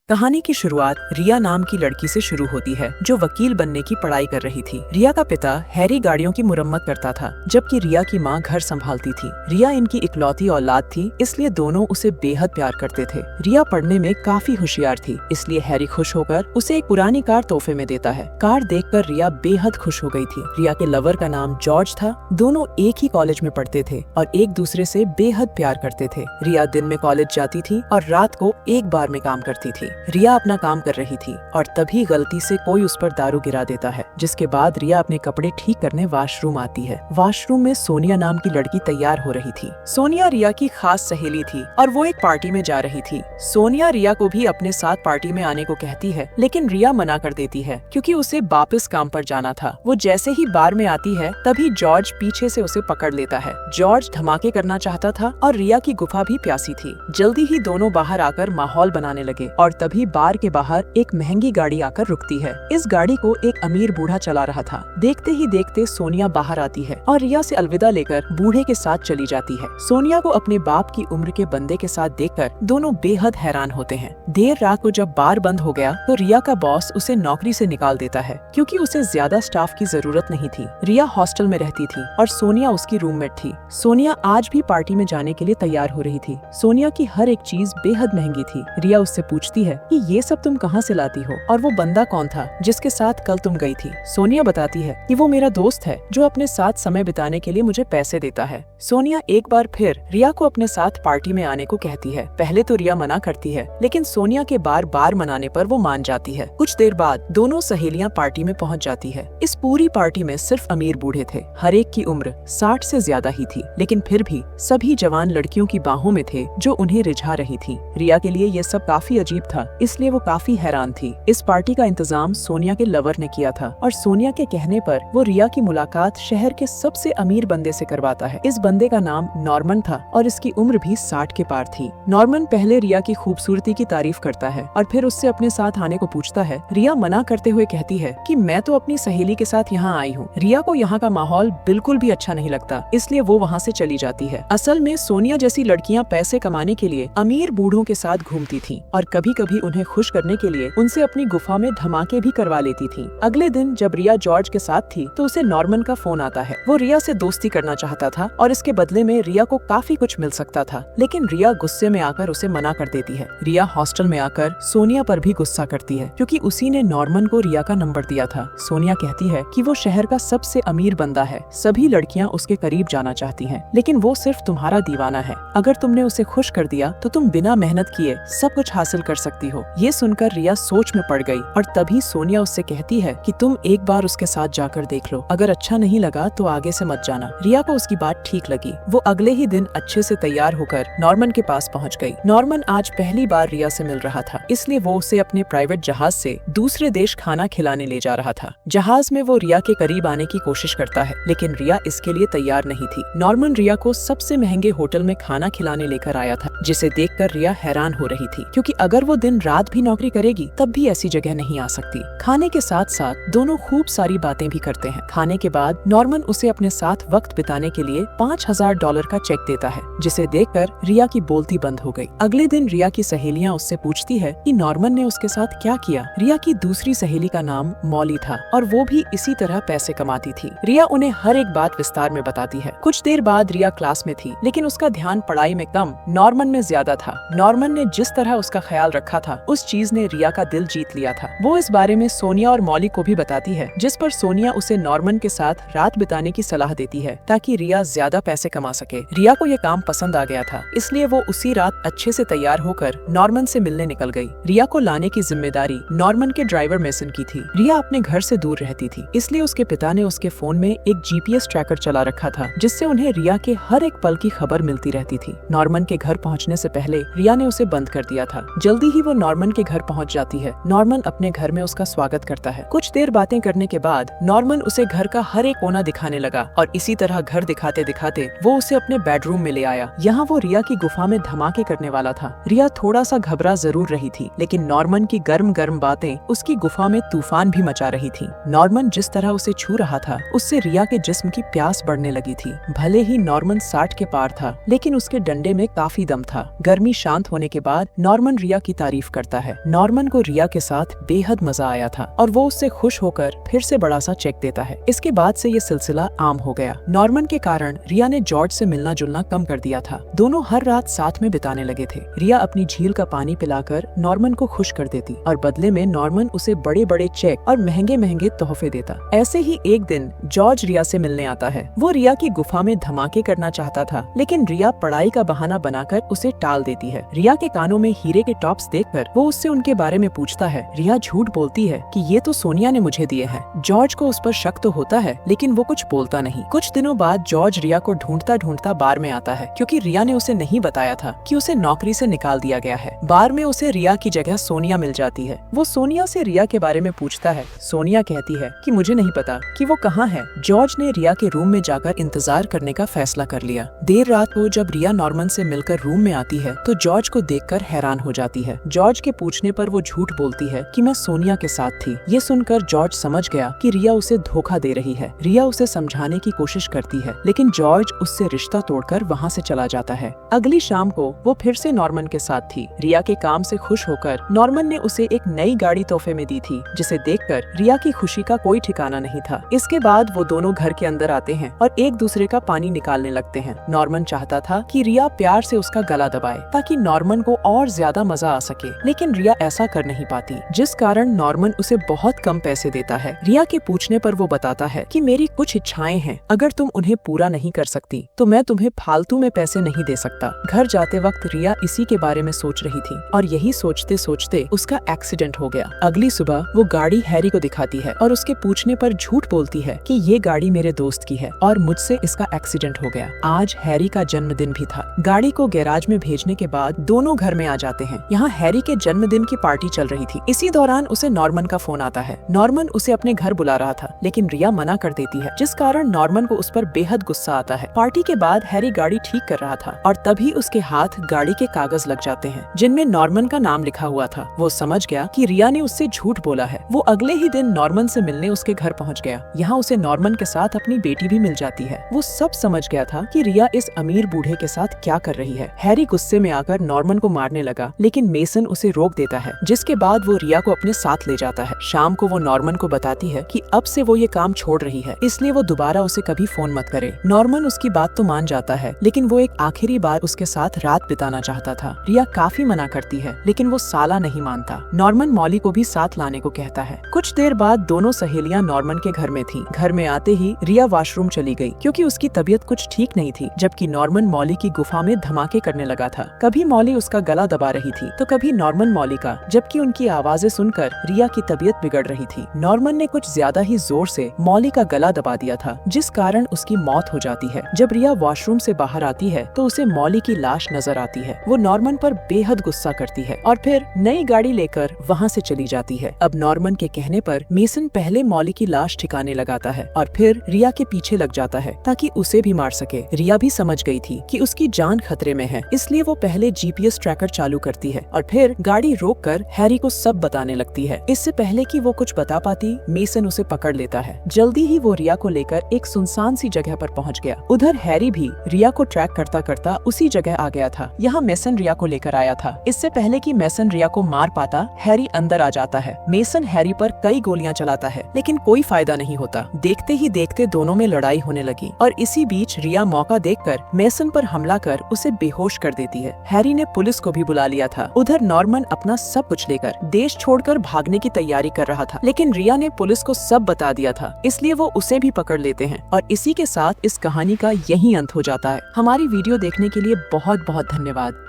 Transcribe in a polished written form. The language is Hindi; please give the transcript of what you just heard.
कहानी की शुरुआत रिया नाम की लड़की से शुरू होती है जो वकील बनने की पढ़ाई कर रही थी। रिया का पिता हैरी गाड़ियों की मुरम्मत करता था जबकि रिया की माँ घर संभालती थी। रिया इनकी इकलौती औलाद थी इसलिए दोनों उसे बेहद प्यार करते थे। रिया पढ़ने में काफी होशियार थी इसलिए हैरी खुश होकर उसे एक पुरानी कार तोहफे में देता है। कार देखकर रिया बेहद खुश हो गई थी। रिया के लवर का नाम जॉर्ज था। दोनों एक ही कॉलेज में पढ़ते थे और एक दूसरे से बेहद प्यार करते थे। रिया दिन में कॉलेज जाती थी और रात को एक बार में काम करती थी। रिया अपना काम कर रही थी और तभी गलती से कोई उस पर दारू गिरा देता है, जिसके बाद रिया अपने कपड़े ठीक करने वॉशरूम आती है। वॉशरूम में सोनिया नाम की लड़की तैयार हो रही थी। सोनिया रिया की खास सहेली थी और वो एक पार्टी में जा रही थी। सोनिया रिया को भी अपने साथ पार्टी में आने को कहती है लेकिन रिया मना कर देती है क्योंकि उसे वापस काम पर जाना था। वो जैसे ही बार में आती है तभी जॉर्ज पीछे से उसे पकड़ लेता है। जॉर्ज धमाके करना चाहता था और रिया की गुफा भी प्यासी थी। जल्दी ही दोनों बाहर आकर माहौल बनाने लगे और तभी बार के बाहर एक महंगी गाड़ी आकर रुकती है। इस गाड़ी को एक अमीर बूढ़ा चला रहा था। देखते ही देखते सोनिया बाहर आती है और रिया से अलविदा लेकर बूढ़े के साथ चली जाती है। सोनिया को अपने बाप की उम्र के बंदे के साथ देखकर दोनों बेहद हैरान होते हैं। देर रात को जब बार बंद हो गया तो रिया का बॉस उसे नौकरी से निकाल देता है क्योंकि उसे ज्यादा स्टाफ की जरूरत नहीं थी। रिया हॉस्टल में रहती थी और सोनिया उसकी रूममेट थी। सोनिया आज भी पार्टी में जाने के लिए तैयार हो रही थी। सोनिया की हर एक चीज बेहद महंगी थी। रिया उससे पूछती है कि ये सब तुम कहाँ से लाती हो और वो बंदा कौन था जिसके साथ कल तुम गई थी। सोनिया बताती है कि वो मेरा दोस्त है जो अपने साथ समय बिताने के लिए मुझे पैसे देता है। सोनिया एक बार फिर रिया को अपने साथ पार्टी में आने को कहती है। पहले तो रिया मना करती है लेकिन सोनिया के बार बार मनाने पर वो मान जाती है। कुछ देर बाद दोनों सहेलियां पार्टी में पहुंच जाती है। इस पूरी पार्टी में सिर्फ अमीर बूढ़े थे। हर एक की उम्र 60 से ज्यादा ही थी लेकिन फिर भी सभी जवान लड़कियों की बाहों में थे जो उन्हें रिझा रही थी। रिया के लिए ये सब काफी अजीब था इसलिए वो काफी हैरान थी। इस पार्टी का इंतजाम सोनिया के लवर ने किया था और सोनिया के कहने पर वो रिया की मुलाकात शहर के सबसे अमीर बंदे से करवाता है। इस बंदे का नाम नॉर्मन था और इसकी उम्र भी 60 के पार थी। नॉर्मन पहले रिया की खूबसूरती की तारीफ करता है और फिर उससे अपने साथ आने को पूछता है। रिया मना करते हुए कहती है कि मैं तो अपनी सहेली के साथ यहाँ आई हूँ। रिया को यहाँ का माहौल बिल्कुल भी अच्छा नहीं लगता इसलिए वो वहाँ से चली जाती है। असल में सोनिया जैसी लड़कियाँ पैसे कमाने के लिए अमीर बूढ़ों के साथ घूमती थी और कभी कभी उन्हें खुश करने के लिए उनसे अपनी गुफा में धमाके भी करवा लेती थी। अगले दिन जब रिया जॉर्ज के साथ थी तो उसे नॉर्मन का फोन आता है। वो रिया से दोस्ती करना चाहता था और इसके बदले में रिया को काफी कुछ मिल सकता था लेकिन रिया गुस्से में आकर उसे मना कर देती है। रिया हॉस्टल में आकर सोनिया पर भी गुस्सा करती है क्योंकि उसी ने नॉर्मन को रिया का नंबर दिया था। सोनिया कहती है कि वो शहर का सबसे अमीर बंदा है। सभी लड़कियां उसके करीब जाना चाहती हैं लेकिन वो सिर्फ तुम्हारा दीवाना है। अगर तुमने उसे खुश कर दिया तो तुम बिना मेहनत किए सब कुछ हासिल कर सकती हो। ये सुनकर रिया सोच में पड़ गई और तभी सोनिया उससे कहती है कि तुम एक बार उसके साथ जाकर देख लो, अगर अच्छा नहीं लगा तो आगे से मत जाना। रिया को उसकी बात ठीक लगी। वो अगले ही दिन अच्छे से तैयार होकर नॉर्मन के पास पहुंच गई। नॉर्मन आज पहली बार रिया से मिल रहा था इसलिए वो उसे अपने प्राइवेट जहाज से दूसरे देश खाना खिलाने ले जा रहा था। जहाज में वो रिया के करीब आने की कोशिश करता है लेकिन रिया इसके लिए तैयार नहीं थी। नॉर्मन रिया को सबसे महंगे होटल में खाना खिलाने लेकर आया था जिसे देखकर रिया हैरान हो रही थी क्योंकि अगर वो दिन रात भी नौकरी करेगी तब भी ऐसी जगह नहीं आ सकती। खाने के साथ साथ दोनों खूब सारी बातें भी करते हैं। खाने के बाद नॉर्मन उसे अपने साथ वक्त बिताने के लिए $5000 का चेक देता है जिसे देखकर रिया की बोलती बंद हो गई। अगले दिन रिया की सहेलियां उससे पूछती है कि नॉर्मन ने उसके साथ क्या किया। रिया की दूसरी सहेली का नाम मॉली था और वो भी इसी तरह पैसे कमाती थी। रिया उन्हें हर एक बात विस्तार में बताती है। कुछ देर बाद रिया क्लास में थी लेकिन उसका ध्यान पढ़ाई में कम नॉर्मन में ज्यादा था। नॉर्मन ने जिस तरह उसका ख्याल रखा था उस चीज ने रिया का दिल जीत लिया था। वो इस बारे में सोनिया और मॉली को भी बताती है जिस पर सोनिया उसे नॉर्मन के साथ रात बिताने की सलाह देती है ताकि रिया ज्यादा पैसे कमा सके। रिया को ये काम पसंद आ गया था इसलिए वो उसी रात अच्छे से तैयार होकर नॉर्मन से मिलने निकल गई। रिया को लाने की जिम्मेदारी नॉर्मन के ड्राइवर मेसन की थी। रिया अपने घर से दूर रहती थी इसलिए उसके पिता ने उसके फोन में एक जीपीएस ट्रैकर चला रखा था जिससे उन्हें रिया के हर एक पल की खबर मिलती रहती थी। नॉर्मन के घर पहुंचने से पहले रिया ने उसे बंद कर दिया था। जल्दी ही वो नॉर्मन के घर पहुंच जाती है। नॉर्मन अपने घर में उसका स्वागत करता है। कुछ देर बातें करने के बाद नॉर्मन उसे घर का हर एक कोना दिखाने लगा और इसी तरह घर दिखाते दिखाते वो उसे अपने बेडरूम में ले आया। यहाँ वो रिया की गुफा में धमाके करने वाला था। रिया थोड़ा सा घबरा जरूर रही थी लेकिन नॉर्मन की गर्म गर्म बातें उसकी गुफा में तूफान भी मचा रही थी। नॉर्मन जिस तरह उसे छू रहा था उससे रिया के जिस्म की प्यास बढ़ने लगी थी। भले ही नॉर्मन 60 के पार था लेकिन उसके डंडे में काफी दम था। गर्मी शांत होने के बाद नॉर्मन रिया की तारीफ तारीफ करता है। नॉर्मन को रिया के साथ बेहद मजा आया था और वो उससे खुश होकर फिर से बड़ा सा चेक देता है। इसके बाद से ये सिलसिला आम हो गया। नॉर्मन के कारण रिया ने जॉर्ज से मिलना जुलना कम कर दिया था। दोनों हर रात साथ में बिताने लगे थे। रिया अपनी झील का पानी पिलाकर नॉर्मन को खुश कर देती और बदले में नॉर्मन उसे बड़े बड़े चेक और महंगे महंगे तोहफे देता। ऐसे ही एक दिन जॉर्ज रिया से मिलने आता है। वो रिया की गुफा में धमाके करना चाहता था, लेकिन रिया पढ़ाई का बहाना बनाकर उसे टाल देती है। रिया के कानों में हीरे के टॉप्स देखकर वो उससे उनके बारे में पूछता है। रिया झूठ बोलती है कि ये तो सोनिया ने मुझे दिए हैं। जॉर्ज को उस पर शक तो होता है, लेकिन वो कुछ बोलता नहीं। कुछ दिनों बाद जॉर्ज रिया को ढूंढता ढूंढता बार में आता है, क्योंकि रिया ने उसे नहीं बताया था कि उसे नौकरी से निकाल दिया गया है। बार में उसे रिया की जगह सोनिया मिल जाती है। वो सोनिया से रिया के बारे में पूछता है। सोनिया कहती है कि मुझे नहीं पता कि वो कहाँ है। जॉर्ज ने रिया के रूम में जाकर इंतजार करने का फैसला कर लिया। देर रात को जब रिया नॉर्मन से मिलकर रूम में आती है तो जॉर्ज को देखकर हैरान हो जाती है। जॉर्ज के पूछने पर वो झूठ बोलती है कि मैं सोनिया के साथ थी। ये सुनकर जॉर्ज समझ गया कि रिया उसे धोखा दे रही है। रिया उसे समझाने की कोशिश करती है, लेकिन जॉर्ज उससे रिश्ता तोड़कर वहाँ से चला जाता है। अगली शाम को वो फिर से नॉर्मन के साथ थी। रिया के काम से खुश होकर नॉर्मन ने उसे एक नई गाड़ी तोहफे में दी थी, जिसे देखकर रिया की खुशी का कोई ठिकाना नहीं था। इसके बाद वो दोनों घर के अंदर आते हैं और एक दूसरे का पानी निकालने लगते हैं। नॉर्मन चाहता था कि रिया प्यार से उसका गला दबाए ताकि नॉर्मन को और ज्यादा मजा आ सके, लेकिन रिया ऐसा कर नहीं पाती, जिस कारण नॉर्मन उसे बहुत कम पैसे देता है। रिया के पूछने पर वो बताता है कि मेरी कुछ इच्छाएं हैं, अगर तुम उन्हें पूरा नहीं कर सकती तो मैं तुम्हें फालतू में पैसे नहीं दे सकता। घर जाते वक्त रिया इसी के बारे में सोच रही थी और यही सोचते सोचते उसका एक्सीडेंट हो गया। अगली सुबह वो गाड़ी हैरी को दिखाती है और उसके पूछने पर झूठ बोलती है कि ये गाड़ी मेरे दोस्त की है और मुझसे इसका एक्सीडेंट हो गया। आज हैरी का जन्मदिन भी था। गाड़ी को गैराज में भेजने के बाद दोनों घर में आ जाते हैं। यहाँ हैरी के जन्मदिन की पार्टी चल रही थी। इसी दौरान उसे नॉर्मन का फोन आता है। नॉर्मन उसे अपने घर बुला रहा था, लेकिन रिया मना कर देती है, जिस कारण नॉर्मन को उस पर बेहद गुस्सा आता है। पार्टी के बाद हैरी गाड़ी ठीक कर रहा था और तभी उसके हाथ गाड़ी के कागज लग जाते हैं, जिनमें नॉर्मन का नाम लिखा हुआ था। वो समझ गया कि रिया ने उससे झूठ बोला है। वो अगले ही दिन नॉर्मन से मिलने उसके घर पहुँच गया। यहाँ उसे नॉर्मन के साथ अपनी बेटी भी मिल जाती है। वो सब समझ गया था कि रिया इस अमीर बूढ़े के साथ क्या कर रही है। हैरी गुस्से में आकर नॉर्मन को मारने लगा, लेकिन मेसन उसे रोक देता है, जिसके बाद वो रिया को अपने साथ ले जाता है। शाम को वो नॉर्मन को बताती है कि अब से वो ये काम छोड़ रही है, इसलिए वो दोबारा उसे कभी फोन मत करे। नॉर्मन उसकी बात तो मान जाता है, लेकिन वो एक आखिरी बार उसके साथ रात बिताना चाहता था। रिया काफी मना करती है, लेकिन वो साला नहीं मानता। नॉर्मन मॉली को भी साथ लाने को कहता है। कुछ देर बाद दोनों सहेलियां नॉर्मन के घर में थी। घर में आते ही रिया वॉशरूम चली गई, क्योंकि उसकी तबीयत कुछ ठीक नहीं थी, जबकि नॉर्मन मॉली की गुफा में धमाके करने लगा था। कभी मॉली उसका गला दबा रही थी तो कभी नॉर्मन मॉली का, जबकि उनकी आवाजें सुनकर रिया की तबीयत बिगड़ रही थी। नॉर्मन ने कुछ ज्यादा ही जोर से मॉली का गला दबा दिया था, जिस कारण उसकी मौत हो जाती है। जब रिया वॉशरूम से बाहर आती है तो उसे मॉली की लाश नजर आती है। वो नॉर्मन पर बेहद गुस्सा करती है और फिर नई गाड़ी लेकर वहाँ से चली जाती है। अब नॉर्मन के कहने पर मेसन पहले मॉली की लाश ठिकाने लगाता है और फिर रिया के पीछे लग जाता है ताकि उसे भी मार सके। रिया भी समझ गई थी कि उसकी जान खतरे में है, इसलिए वो पहले जीपीएस ट्रैकर चालू करती है और फिर गाड़ी रोककर हैरी को सब बताने लगती है। इससे पहले कि वो कुछ बता पाती, मेसन उसे पकड़ लेता है। जल्दी ही वो रिया को लेकर एक सुनसान सी जगह पर पहुंच गया। उधर हैरी भी रिया को ट्रैक करता करता उसी जगह आ गया था। यहाँ मेसन रिया को लेकर आया था। इससे पहले कि मेसन रिया को मार पाता, हैरी अंदर आ जाता है। मेसन हैरी पर कई गोलियां चलाता है, लेकिन कोई फायदा नहीं होता। देखते ही देखते दोनों में लड़ाई होने लगी और इसी बीच रिया मौका देखकर मेसन पर हमला कर उसे बेहोश कर देती है। हैरी ने पुलिस को भी बुला लिया था। उधर नॉर्मन अपना सब कुछ लेकर देश छोड़कर भागने की तैयारी कर रहा था, लेकिन रिया ने पुलिस को सब बता दिया था, इसलिए वो उसे भी पकड़ लेते हैं और इसी के साथ इस कहानी का यही अंत हो जाता है। हमारी वीडियो देखने के लिए बहुत बहुत धन्यवाद।